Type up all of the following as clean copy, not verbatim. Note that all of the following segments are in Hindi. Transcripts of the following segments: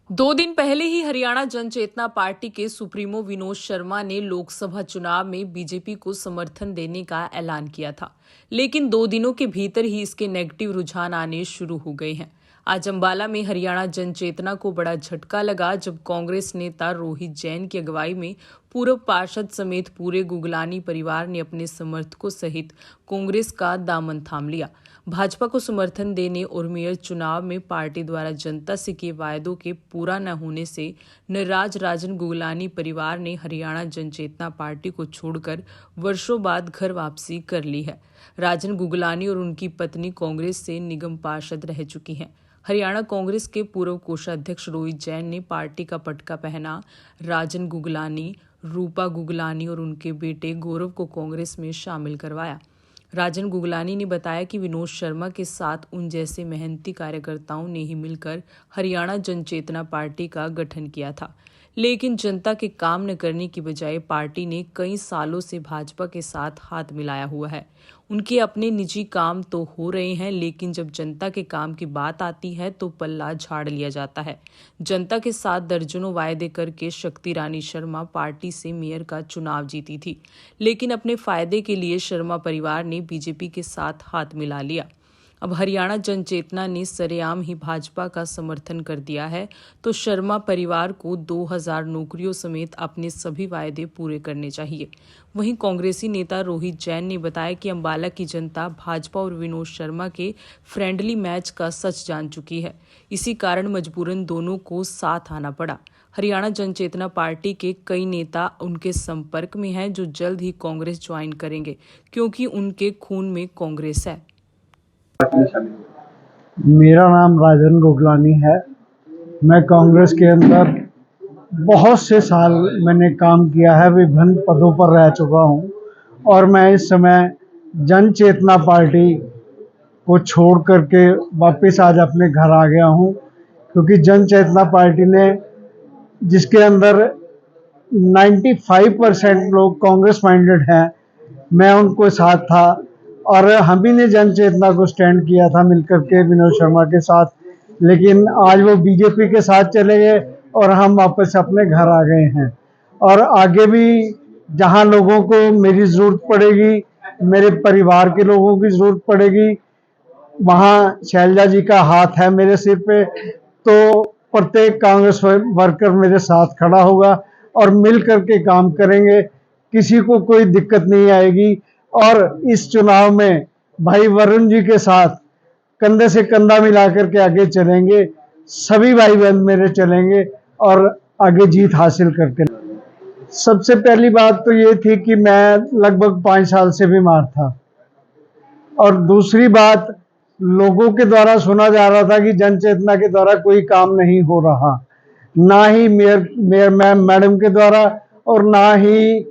दो दिन पहले ही हरियाणा जनचेतना पार्टी के सुप्रीमो विनोद शर्मा ने लोकसभा चुनाव में बीजेपी को समर्थन देने का ऐलान किया था, लेकिन 2 दिनों के भीतर ही इसके नेगेटिव रुझान आने शुरू हो गए हैं। आज अंबाला में हरियाणा जनचेतना को बड़ा झटका लगा जब कांग्रेस नेता रोहित जैन की अगुवाई में पूर्व पार्षद समेत पूरे गुगलानी परिवार ने अपने समर्थकों सहित कांग्रेस का दामन थाम लिया। भाजपा को समर्थन देने और मेयर चुनाव में पार्टी द्वारा जनता से किए वायदों के पूरा न होने से नाराज राजन गुगलानी परिवार ने हरियाणा जनचेतना पार्टी को छोड़कर वर्षों बाद घर वापसी कर ली है। राजन गुगलानी और उनकी पत्नी कांग्रेस से निगम पार्षद रह चुकी हैं। हरियाणा कांग्रेस के पूर्व कोषाध्यक्ष रोहित जैन ने पार्टी का पटका पहना राजन गुगलानी, रूपा गुगलानी और उनके बेटे गौरव को कांग्रेस में शामिल करवाया। राजन गुगलानी ने बताया कि विनोद शर्मा के साथ उन जैसे मेहनती कार्यकर्ताओं ने ही मिलकर हरियाणा जनचेतना पार्टी का गठन किया था, लेकिन जनता के काम न करने की बजाय पार्टी ने कई सालों से भाजपा के साथ हाथ मिलाया हुआ है। उनके अपने निजी काम तो हो रहे हैं, लेकिन जब जनता के काम की बात आती है तो पल्ला झाड़ लिया जाता है। जनता के साथ दर्जनों वायदे करके शक्ति रानी शर्मा पार्टी से मेयर का चुनाव जीती थी, लेकिन अपने फायदे के लिए शर्मा परिवार ने बीजेपी के साथ हाथ मिला लिया। अब हरियाणा जनचेतना ने सरेआम ही भाजपा का समर्थन कर दिया है, तो शर्मा परिवार को 2000 नौकरियों समेत अपने सभी वायदे पूरे करने चाहिए। वहीं कांग्रेसी नेता रोहित जैन ने बताया कि अंबाला की जनता भाजपा और विनोद शर्मा के फ्रेंडली मैच का सच जान चुकी है। इसी कारण मजबूरन दोनों को साथ आना पड़ा। हरियाणा जनचेतना पार्टी के कई नेता उनके संपर्क में हैं जो जल्द ही कांग्रेस ज्वाइन करेंगे, क्योंकि उनके खून में कांग्रेस है। मेरा नाम राजन गोगलानी है। मैं कांग्रेस के अंदर बहुत से साल मैंने काम किया है, विभिन्न पदों पर रह चुका हूं और मैं इस समय जन चेतना पार्टी को छोड़ करके वापस आज अपने घर आ गया हूं, क्योंकि जन चेतना पार्टी ने जिसके अंदर 95% लोग कांग्रेस माइंडेड हैं, मैं उनको साथ था और हम ही ने जन चेतना को स्टैंड किया था मिलकर के विनोद शर्मा के साथ। लेकिन आज वो बीजेपी के साथ चले गए और हम वापस अपने घर आ गए हैं। और आगे भी जहां लोगों को मेरी ज़रूरत पड़ेगी, मेरे परिवार के लोगों की ज़रूरत पड़ेगी, वहां शैलजा जी का हाथ है मेरे सिर पे, तो प्रत्येक कांग्रेस वर्कर मेरे साथ खड़ा होगा और मिल करके काम करेंगे। किसी को कोई दिक्कत नहीं आएगी और इस चुनाव में भाई वरुण जी के साथ कंधे से कंधा मिला करके आगे चलेंगे। सभी भाई बहन मेरे चलेंगे और आगे जीत हासिल करके। सबसे पहली बात तो ये थी कि मैं लगभग 5 साल से बीमार था और दूसरी बात, लोगों के द्वारा सुना जा रहा था कि जन चेतना के द्वारा कोई काम नहीं हो रहा, ना ही मेयर मैडम के द्वारा और ना ही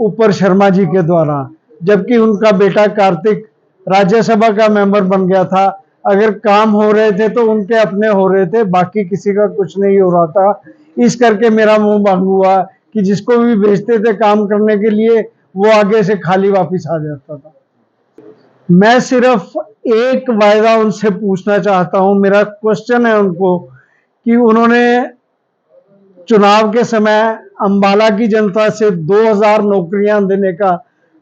ऊपर शर्मा जी के द्वारा, जबकि उनका बेटा कार्तिक राज्यसभा का मेंबर बन गया था। अगर काम हो रहे थे तो उनके अपने हो रहे थे, बाकी किसी का कुछ नहीं हो रहा था। इस करके मेरा मुंह बंद हुआ कि जिसको भी भेजते थे काम करने के लिए वो आगे से खाली वापस आ जाता था। मैं सिर्फ एक वायदा उनसे पूछना चाहता हूं, मेरा क्वेश्चन है उनको कि उन्होंने चुनाव के समय अंबाला की जनता से 2000 नौकरियां देने का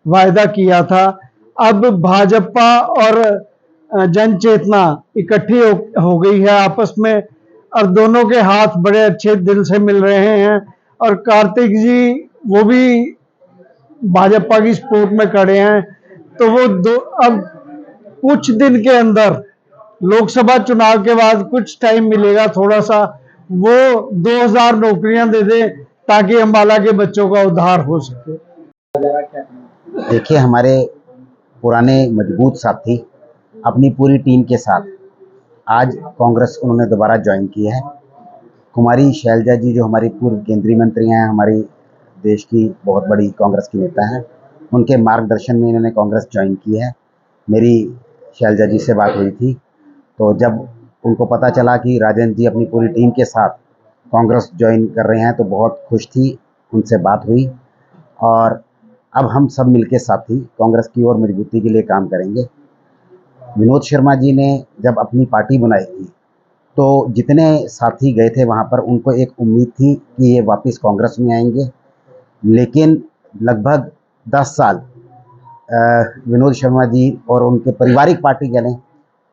वायदा किया था। अब भाजपा और जन चेतना इकट्ठी हो गई है आपस में और दोनों के हाथ बड़े अच्छे दिल से मिल रहे हैं और कार्तिक जी वो भी भाजपा की सपोर्ट में खड़े हैं। तो वो अब कुछ दिन के अंदर लोकसभा चुनाव के बाद कुछ टाइम मिलेगा थोड़ा सा, वो 2000 नौकरियां दे दे ताकि अंबाला के बच्चों का उद्धार हो सके। देखिए, हमारे पुराने मजबूत साथी अपनी पूरी टीम के साथ आज कांग्रेस उन्होंने दोबारा ज्वाइन की है। कुमारी शैलजा जी जो हमारी पूर्व केंद्रीय मंत्री हैं, हमारी देश की बहुत बड़ी कांग्रेस की नेता हैं, उनके मार्गदर्शन में इन्होंने कांग्रेस ज्वाइन की है। मेरी शैलजा जी से बात हुई थी, तो जब उनको पता चला कि राजन जी अपनी पूरी टीम के साथ कांग्रेस ज्वाइन कर रहे हैं तो बहुत खुश थी। उनसे बात हुई और अब हम सब मिलके साथी कांग्रेस की ओर मजबूती के लिए काम करेंगे। विनोद शर्मा जी ने जब अपनी पार्टी बनाई थी तो जितने साथी गए थे वहाँ पर उनको एक उम्मीद थी कि ये वापस कांग्रेस में आएंगे, लेकिन लगभग 10 साल विनोद शर्मा जी और उनके पारिवारिक पार्टी वाले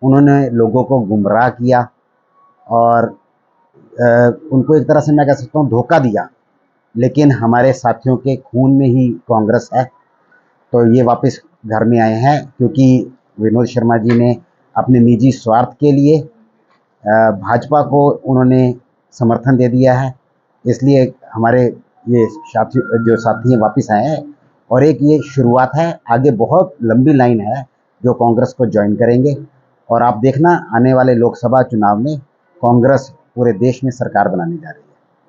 उन्होंने लोगों को गुमराह किया और उनको एक तरह से मैं कह सकता हूँ धोखा दिया। लेकिन हमारे साथियों के खून में ही कांग्रेस है, तो ये वापस घर में आए हैं क्योंकि विनोद शर्मा जी ने अपने निजी स्वार्थ के लिए भाजपा को उन्होंने समर्थन दे दिया है। इसलिए हमारे ये साथी हैं वापस आए हैं और एक ये शुरुआत है, आगे बहुत लंबी लाइन है जो कांग्रेस को ज्वाइन करेंगे। और आप देखना आने वाले लोकसभा चुनाव में कांग्रेस पूरे देश में सरकार बनाने जा रही है।